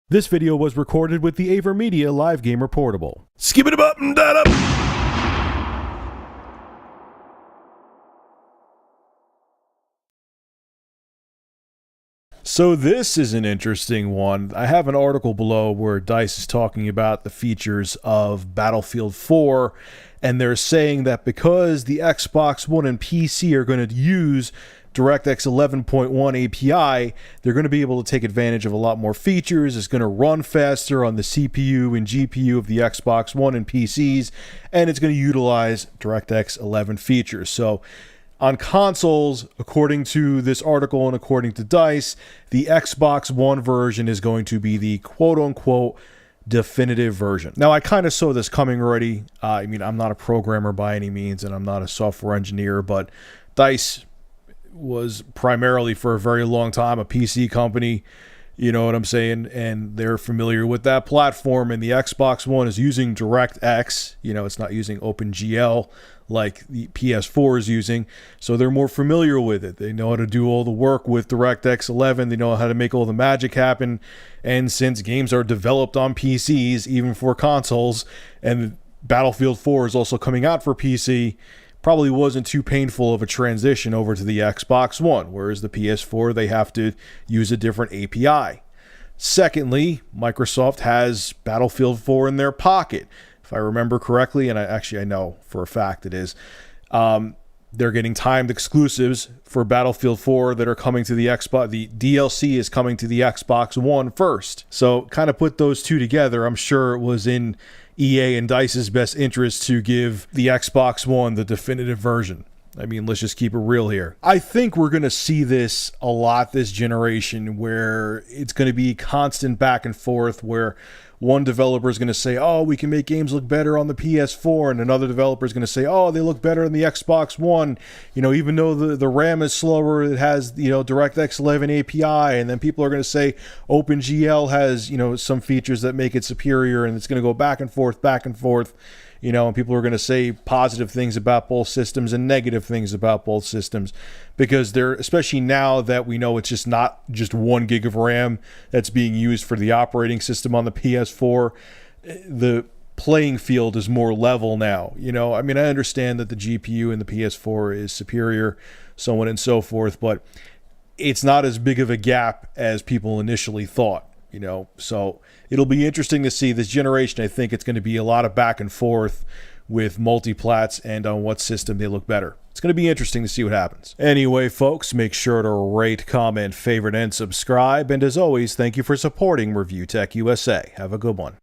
This video was recorded with the AverMedia Live Gamer Portable. Skip it up and that up! So this is an interesting one. I have an article below where DICE is talking about the features of Battlefield 4, and they're saying that because the Xbox One and PC are going to use DirectX 11.1 API, they're going to be able to take advantage of a lot more features. It's going to run faster on the CPU and GPU of the Xbox One and PCs, and it's going to utilize DirectX 11 features. So on consoles, according to this article and according to DICE, the Xbox One version is going to be the quote-unquote definitive version. Now, I kind of saw this coming already. I mean, I'm not a programmer by any means, and I'm not a software engineer, but DICE was primarily for a very long time a PC company, you know what I'm saying, and they're familiar with that platform, and the Xbox One is using DirectX, you know, it's not using OpenGL like the PS4 is using, so they're more familiar with it. They know how to do all the work with DirectX 11, they know how to make all the magic happen, and since games are developed on PCs, even for consoles, and Battlefield 4 is also coming out for PC, probably wasn't too painful of a transition over to the Xbox One, whereas the PS4, they have to use a different API. Secondly, Microsoft has Battlefield 4 in their pocket. If I remember correctly, and I know for a fact it is, they're getting timed exclusives for Battlefield 4 that are coming to the Xbox. The DLC is coming to the Xbox One first. So kind of put those two together. I'm sure it was in EA and DICE's best interest to give the Xbox One the definitive version. I mean, let's just keep it real here. I think we're going to see this a lot this generation, where it's going to be constant back and forth, where one developer is going to say, oh, we can make games look better on the PS4, and another developer is going to say, oh, they look better on the Xbox One, you know, even though the RAM is slower, it has, you know, DirectX 11 API, and then people are going to say OpenGL has, you know, some features that make it superior, and it's going to go back and forth, you know, and people are going to say positive things about both systems and negative things about both systems, because they're, especially now that we know it's just not just 1 gig of RAM that's being used for the operating system on the PS4, the playing field is more level now. You know, I mean, I understand that the GPU in the PS4 is superior, so on and so forth, but it's not as big of a gap as people initially thought. You know, so it'll be interesting to see this generation. I think it's going to be a lot of back and forth with multiplats and on what system they look better. It's going to be interesting to see what happens. Anyway, folks, make sure to rate, comment, favorite, and subscribe. And as always, thank you for supporting Review Tech USA. Have a good one.